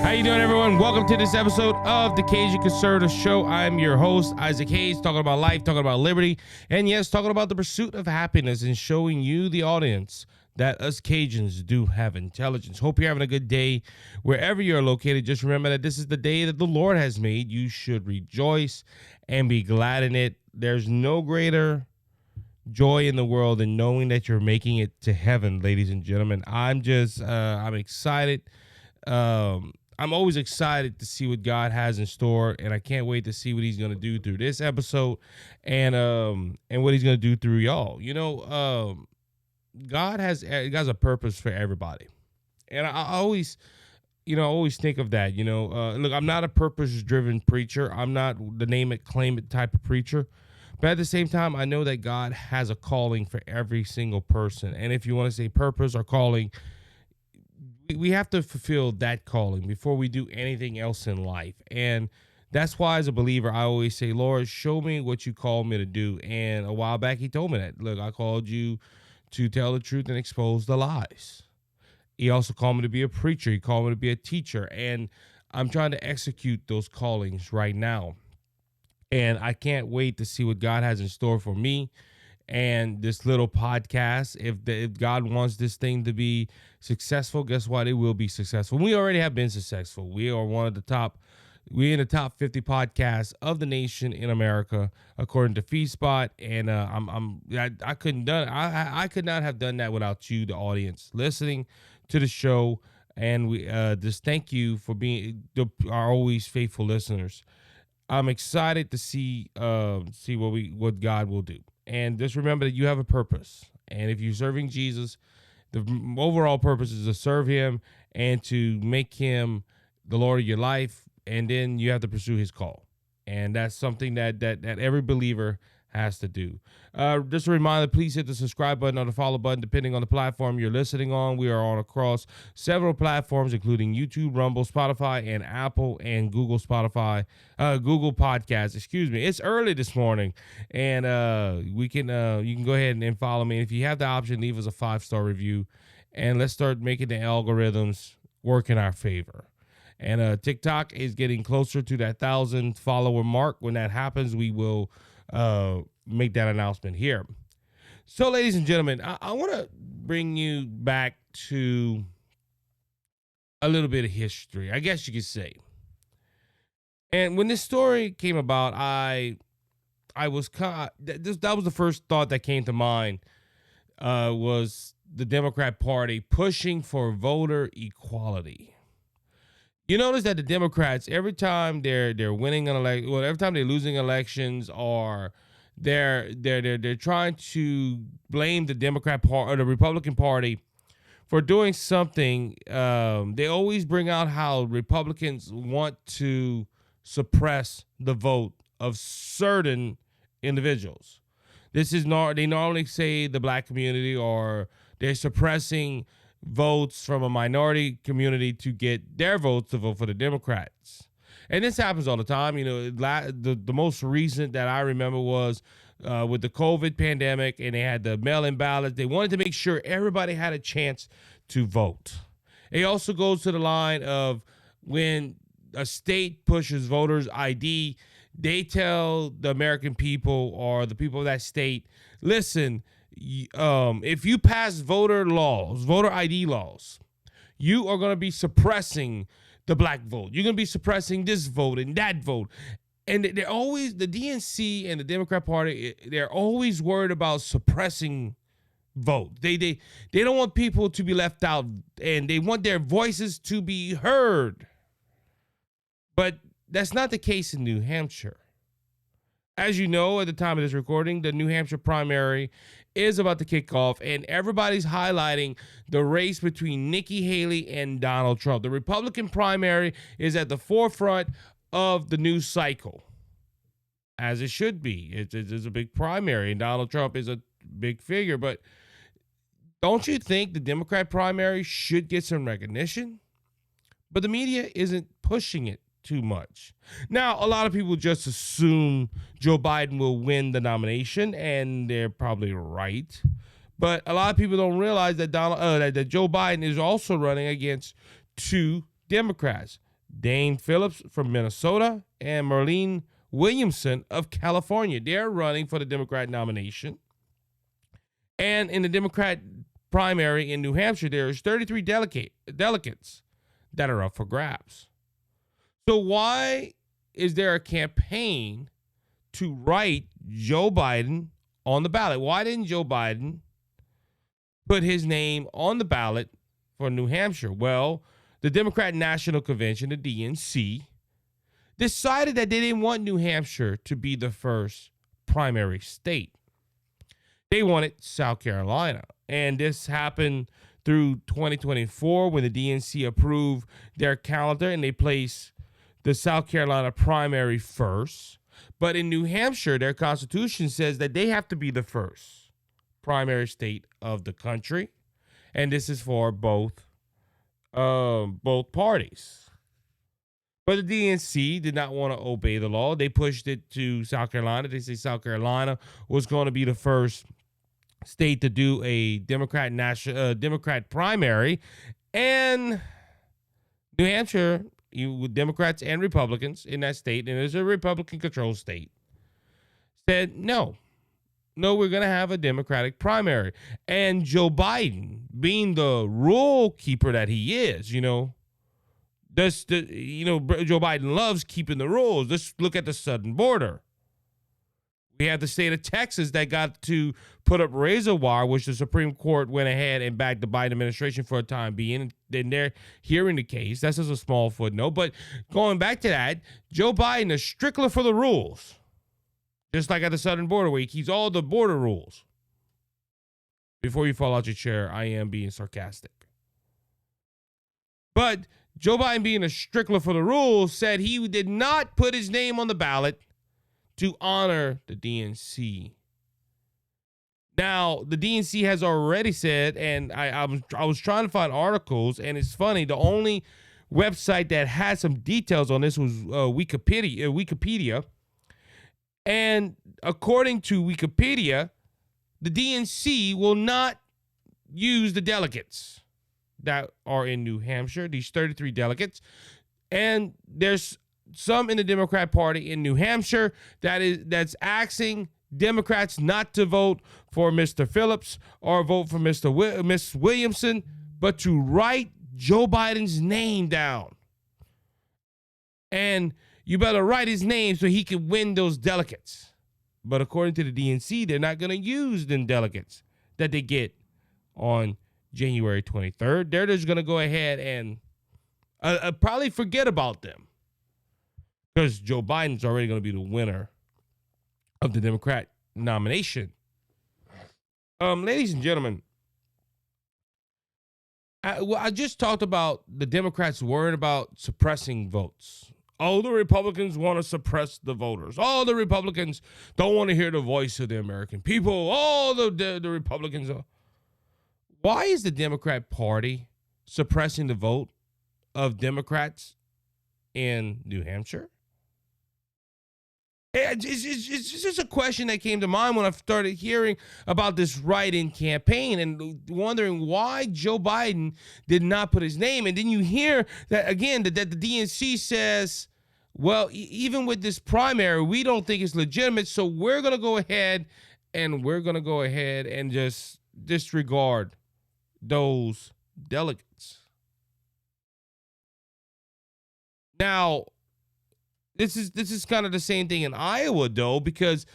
How you doing, everyone? Welcome to this episode of the Cajun Conservative Show. I'm your host, Isaac Hayes, talking about life, talking about liberty, and yes, talking about the pursuit of happiness and showing you, the audience, that us Cajuns do have intelligence. Hope you're having a good day wherever you're located. Just remember that this is the day that the Lord has made. You should rejoice and be glad in it. There's no greater joy in the world than knowing that you're making it to heaven, ladies and gentlemen. I'm excited. I'm always excited to see what God has in store, and I can't wait to see what he's going to do through this episode and what he's going to do through y'all. You know, God has a purpose for everybody. And I always think of that, look, I'm not a purpose-driven preacher. I'm not the name it, claim it type of preacher. But at the same time, I know that God has a calling for every single person. And if you want to say purpose or calling, we have to fulfill that calling before we do anything else in life. And that's why, as a believer, I always say, Lord, show me what you called me to do. And a while back, he told me that. Look, I called you to tell the truth and expose the lies. He also called me to be a preacher. He called me to be a teacher. And I'm trying to execute those callings right now. And I can't wait to see what God has in store for me and this little podcast. If God wants this thing to be successful, guess what? It will be successful. We already have been successful. We are we're in the top 50 podcasts of the nation in America, according to FeedSpot. And I could not have done that without you, the audience, listening to the show. And we just thank you for being our always faithful listeners. I'm excited to see what God will do. And just remember that you have a purpose. And if you're serving Jesus, the overall purpose is to serve him and to make him the Lord of your life. And then you have to pursue his call. And that's something that every believer has to do. Just a reminder, please hit the subscribe button or the follow button, depending on the platform you're listening on. We are on across several platforms, including YouTube, Rumble, Spotify, and Apple and Google Podcasts. Excuse me. It's early this morning, and you can go ahead and follow me. If you have the option, leave us a 5-star review, and let's start making the algorithms work in our favor. And TikTok is getting closer to that 1,000 follower mark. When that happens, we will make that announcement here. So, ladies and gentlemen, I want to bring you back to a little bit of history, I guess you could say. And when this story came about, that was the first thought that came to mind, was the Democrat Party pushing for voter equality. You notice that the Democrats, every time they're winning an election, well, every time they're losing elections, or they're trying to blame the Democrat Party or the Republican Party for doing something, they always bring out how Republicans want to suppress the vote of certain individuals. They not only say the black community, or they're suppressing votes from a minority community to get their votes to vote for the Democrats. And this happens all the time. The most recent that I remember was with the COVID pandemic, and they had the mail-in ballots. They wanted to make sure everybody had a chance to vote. It also goes to the line of when a state pushes voters ID, they tell the American people or the people of that state, listen, if you pass voter ID laws, you are going to be suppressing the black vote. You're going to be suppressing this vote and that vote. And they're always, the DNC and the Democrat Party, they're always worried about suppressing vote. They don't want people to be left out, and they want their voices to be heard. But that's not the case in New Hampshire. As you know, at the time of this recording, the New Hampshire primary is about to kick off, and everybody's highlighting the race between Nikki Haley and Donald Trump. The Republican primary is at the forefront of the news cycle, as it should be. It's a big primary, and Donald Trump is a big figure. But don't you think the Democrat primary should get some recognition? But the media isn't pushing it too much. Now, a lot of people just assume Joe Biden will win the nomination, and they're probably right. But a lot of people don't realize that that Joe Biden is also running against two Democrats, Dane Phillips from Minnesota, and Marlene Williamson of California. They're running for the Democrat nomination. And in the Democrat primary in New Hampshire, there's 33 delegates that are up for grabs. So why is there a campaign to write Joe Biden on the ballot? Why didn't Joe Biden put his name on the ballot for New Hampshire? Well, the Democrat National Convention, the DNC, decided that they didn't want New Hampshire to be the first primary state. They wanted South Carolina. And this happened through 2024 when the DNC approved their calendar and they placed the South Carolina primary first. But in New Hampshire, their constitution says that they have to be the first primary state of the country. And this is for both parties. But the DNC did not want to obey the law. They pushed it to South Carolina. They say South Carolina was going to be the first state to do a Democrat primary, and New Hampshire, with Democrats and Republicans in that state, and it's a Republican-controlled state, said no, we're going to have a Democratic primary. And Joe Biden, being the rule keeper that he is, Joe Biden loves keeping the rules. Let's look at the southern border. We have the state of Texas that got to put up razor wire, which the Supreme Court went ahead and backed the Biden administration for a time being. Then they're hearing the case. That's just a small footnote. But going back to that, Joe Biden is stickler for the rules. Just like at the southern border where he keeps all the border rules. Before you fall out your chair, I am being sarcastic. But Joe Biden, being a stickler for the rules, said he did not put his name on the ballot to honor the DNC. Now, the DNC has already said, and I was trying to find articles, and it's funny, the only website that had some details on this was Wikipedia. And according to Wikipedia, the DNC will not use the delegates that are in New Hampshire, these 33 delegates. And there's some in the Democrat Party in New Hampshire that's asking Democrats not to vote for Mr. Phillips or vote for Miss Williamson, but to write Joe Biden's name down. And you better write his name so he can win those delegates. But according to the DNC, they're not going to use them delegates that they get on January 23rd. They're just going to go ahead and probably forget about them. Because Joe Biden's already going to be the winner of the Democrat nomination. Ladies and gentlemen, I just talked about the Democrats worried about suppressing votes. Oh, the Republicans want to suppress the voters. Oh, the Republicans don't want to hear the voice of the American people. Oh, the Republicans. Why is the Democrat Party suppressing the vote of Democrats in New Hampshire? It's just a question that came to mind when I started hearing about this write-in campaign and wondering why Joe Biden did not put his name. And then you hear that, again, that the DNC says, well, even with this primary, we don't think it's legitimate, so we're going to go ahead and just disregard those delegates. Now, This is kind of the same thing in Iowa, though, because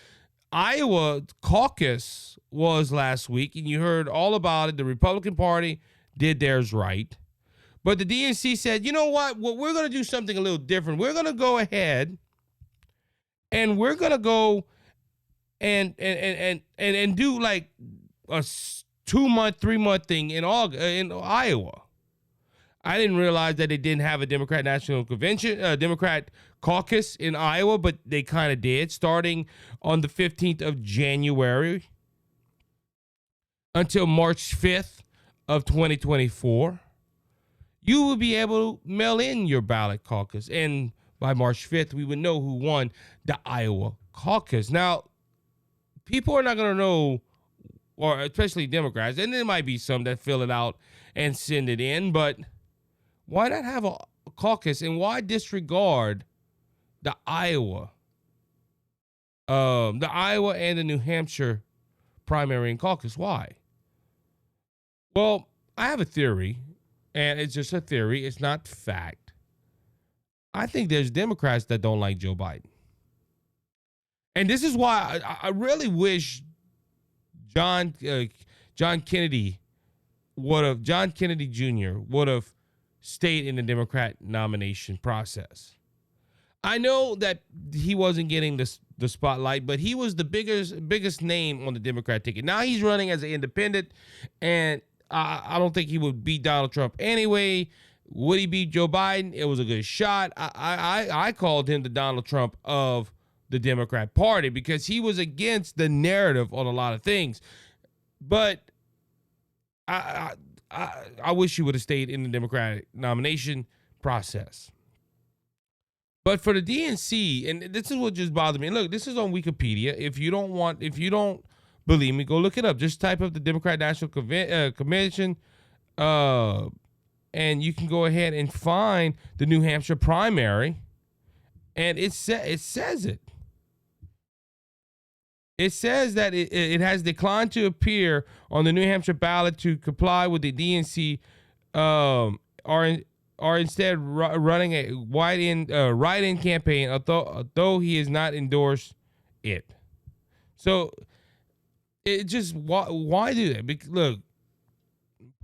Iowa caucus was last week, and you heard all about it. The Republican Party did theirs right. But the DNC said, you know what? Well, we're going to do something a little different. We're going to go ahead, and we're going to go and do like a 2-month, 3-month thing in Iowa. I didn't realize that they didn't have a Democrat National Convention, Democrat caucus in Iowa, but they kind of did, starting on the 15th of January until March 5th of 2024. You will be able to mail in your ballot caucus, and by March 5th, we would know who won the Iowa caucus. Now, people are not going to know, or especially Democrats, and there might be some that fill it out and send it in, but why not have caucus, and why disregard the Iowa and the New Hampshire primary and caucus? Why? Well, I have a theory, and it's just a theory. It's not fact. I think there's Democrats that don't like Joe Biden. And this is why I really wish John Kennedy Jr. would have stayed in the Democrat nomination process. I know that he wasn't getting the spotlight, but he was the biggest name on the Democrat ticket. Now he's running as an independent, and I don't think he would beat Donald Trump anyway. Would he beat Joe Biden? It was a good shot. I called him the Donald Trump of the Democrat Party because he was against the narrative on a lot of things. But I wish he would have stayed in the Democratic nomination process. But for the DNC, and this is what just bothered me. Look, this is on Wikipedia. If you don't believe me, go look it up. Just type up the Democrat National Convention, and you can go ahead and find the New Hampshire primary, and it says it. It says that it has declined to appear on the New Hampshire ballot to comply with the DNC, are instead running a write-in campaign, although he has not endorsed it. So it just why do that? Because, look,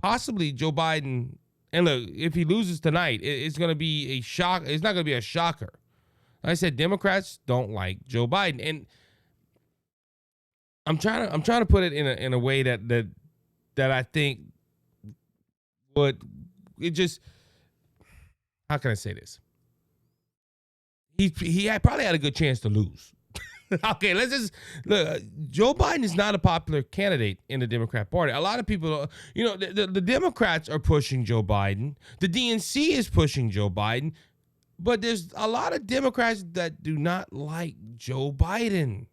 possibly Joe Biden, and look, if he loses tonight, it's going to be a shock. It's not going to be a shocker. Like I said, Democrats don't like Joe Biden, and I'm trying to put it in a way that I think would it just. How can I say this? He probably had a good chance to lose. Okay, let's just look. Joe Biden is not a popular candidate in the Democrat Party. A lot of people, the Democrats are pushing Joe Biden. The DNC is pushing Joe Biden. But there's a lot of Democrats that do not like Joe Biden.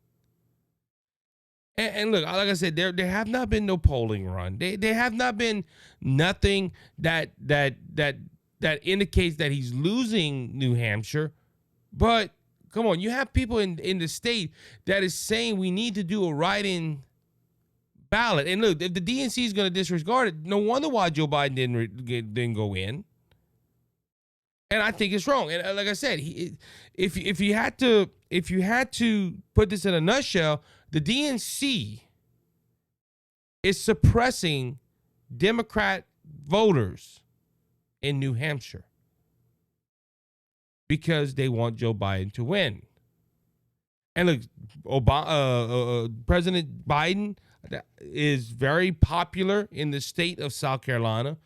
And look, like I said, there have not been no polling run. There have not been nothing that indicates that he's losing New Hampshire. But come on, you have people in the state that is saying we need to do a write-in ballot. And look, if the DNC is going to disregard it, no wonder why Joe Biden didn't go in. And I think it's wrong. And like I said, if you had to put this in a nutshell, the DNC is suppressing Democrat voters in New Hampshire because they want Joe Biden to win. And look, President Biden is very popular in the state of South Carolina.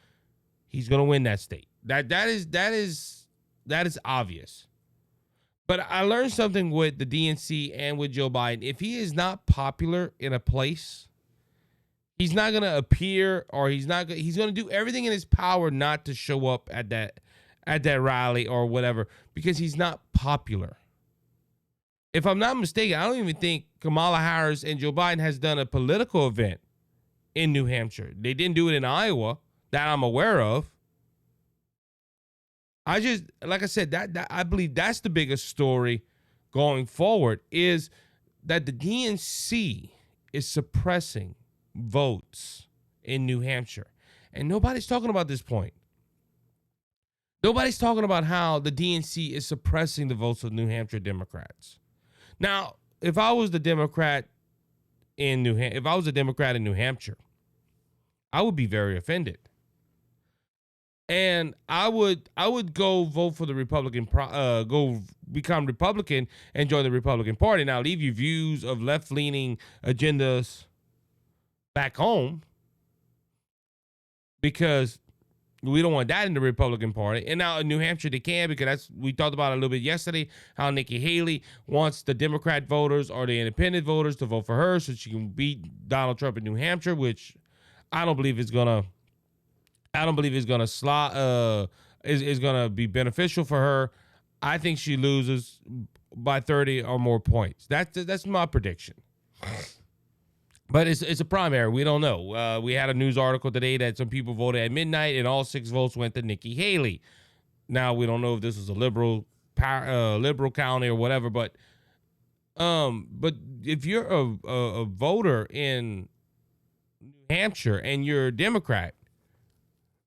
He's going to win that state. That is obvious. But I learned something with the DNC and with Joe Biden. If he is not popular in a place, he's not going to appear, or he's going to do everything in his power not to show up at that rally or whatever, because he's not popular. If I'm not mistaken, I don't even think Kamala Harris and Joe Biden has done a political event in New Hampshire. They didn't do it in Iowa that I'm aware of. Like I said, that I believe that's the biggest story going forward, is that the DNC is suppressing votes in New Hampshire. And nobody's talking about this point. Nobody's talking about how the DNC is suppressing the votes of New Hampshire Democrats. Now, if I was a Democrat in New Hampshire, I would be very offended. And I would go vote for the Republican, go become Republican and join the Republican Party. Now, leave your views of left-leaning agendas back home, because we don't want that in the Republican Party. And now in New Hampshire, they can, because we talked about it a little bit yesterday, how Nikki Haley wants the Democrat voters or the independent voters to vote for her so she can beat Donald Trump in New Hampshire, which I don't believe is gonna be beneficial for her. I think she loses by 30 or more points. That's my prediction. But it's a primary. We don't know. We had a news article today that some people voted at midnight, and all 6 votes went to Nikki Haley. Now we don't know if this was a liberal county or whatever, but if you're a voter in New Hampshire and you're a Democrat,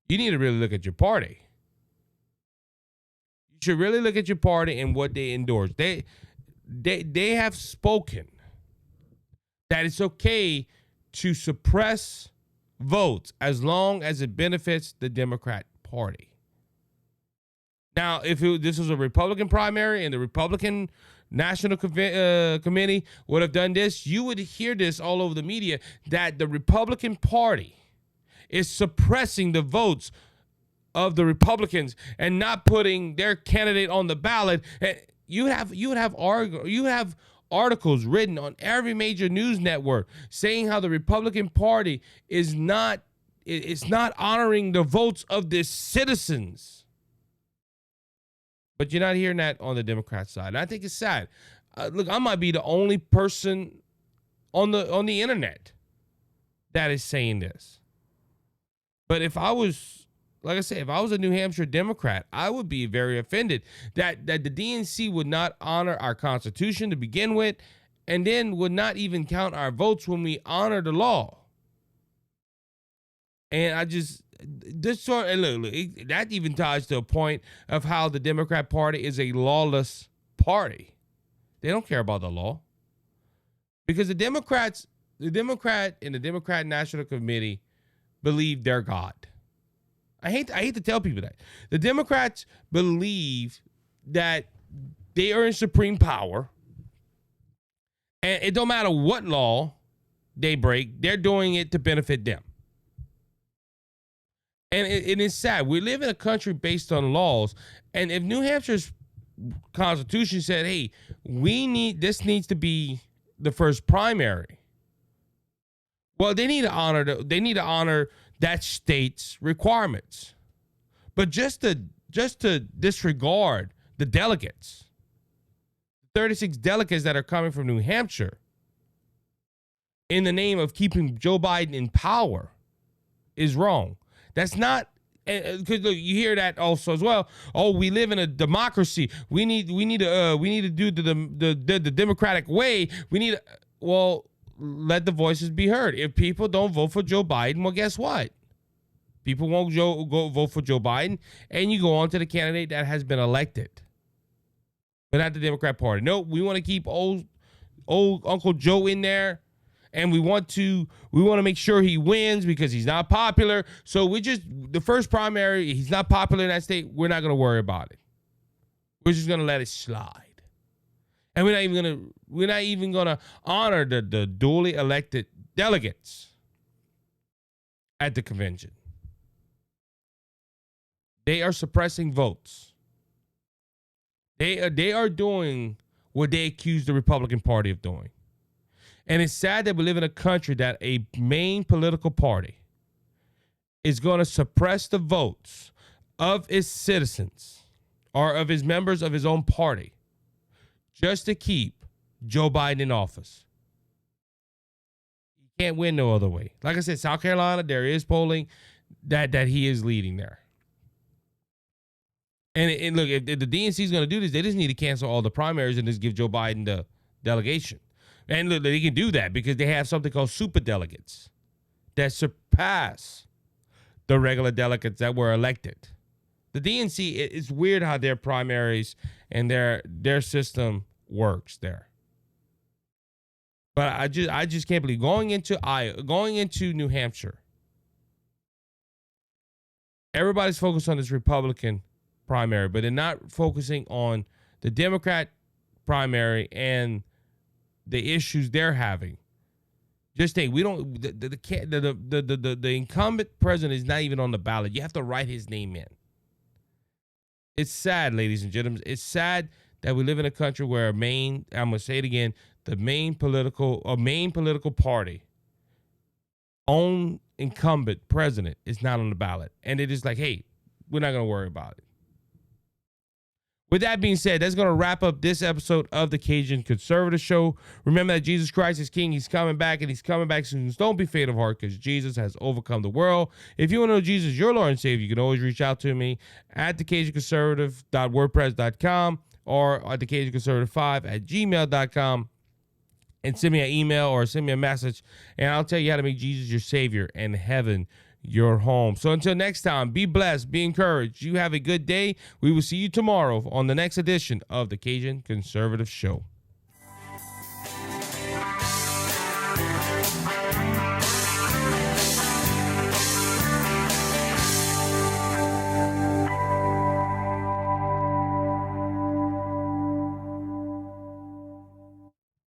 you need to really look at your party. You should really look at your party and what they endorse. They have spoken that it's okay to suppress votes as long as it benefits the Democrat Party. Now, if this was a Republican primary and the Republican National Committee would have done this, you would hear this all over the media that the Republican Party is suppressing the votes of the Republicans and not putting their candidate on the ballot. You would have articles written on every major news network saying how the Republican Party is not honoring the votes of the citizens. But you're not hearing that on the Democrat side. And I think it's sad. Look, I might be the only person on the internet that is saying this. But if I was, like I said, if I was a New Hampshire Democrat, I would be very offended that the DNC would not honor our Constitution to begin with, and then would not even count our votes when we honor the law. And I just, this sort of, look, that even ties to a point of how the Democrat Party is a lawless party. They don't care about the law. Because the Democrat and the Democrat National Committee believe they're God. I hate to tell people that. The Democrats believe that they are in supreme power, and it don't matter what law they break, they're doing it to benefit them. And it is sad. We live in a country based on laws, and if New Hampshire's Constitution said, "Hey, this needs to be the first primary," well, they need to honor that state's requirements. But just to disregard the delegates, 36 delegates that are coming from New Hampshire, in the name of keeping Joe Biden in power, is wrong. That's not, because you hear that also as well. Oh, we live in a democracy. We need to do the democratic way. Let the voices be heard. If people don't vote for Joe Biden, well, guess what? People won't go vote for Joe Biden, and you go on to the candidate that has been elected, but not the Democrat Party. No, we want to keep old Uncle Joe in there, and we want to make sure he wins because he's not popular. So the first primary, he's not popular in that state. We're not going to worry about it. We're just going to let it slide. And we're not even gonna honor the duly elected delegates at the convention. They are suppressing votes. They are doing what they accuse the Republican Party of doing. And it's sad that we live in a country that a main political party is going to suppress the votes of its citizens or of his members of his own party just to keep Joe Biden in office. He can't win no other way. Like I said, South Carolina, there is polling that he is leading there. And look, if the DNC is going to do this, they just need to cancel all the primaries and just give Joe Biden the delegation. And look, they can do that because they have something called super delegates that surpass the regular delegates that were elected. The DNC, it's weird how their primaries and their system works there. But I just can't believe going into New Hampshire, everybody's focused on this Republican primary, but they're not focusing on the Democrat primary and the issues they're having. Just think, the incumbent president is not even on the ballot. You have to write his name in. It's sad, ladies and gentlemen. It's sad that we live in a country where I'm going to say it again, the main political party own incumbent president is not on the ballot. And it is like, hey, we're not going to worry about it. With that being said, that's going to wrap up this episode of the Cajun Conservative Show. Remember that Jesus Christ is King. He's coming back, and he's coming back soon. So don't be faint of heart, because Jesus has overcome the world. If you want to know Jesus, your Lord and Savior, you can always reach out to me at thecajunconservative.wordpress.com or at thecajunconservative5@gmail.com. And send me an email or send me a message, and I'll tell you how to make Jesus your Savior and heaven your home. So until next time, be blessed, be encouraged. You have a good day. We will see you tomorrow on the next edition of the Cajun Conservative Show.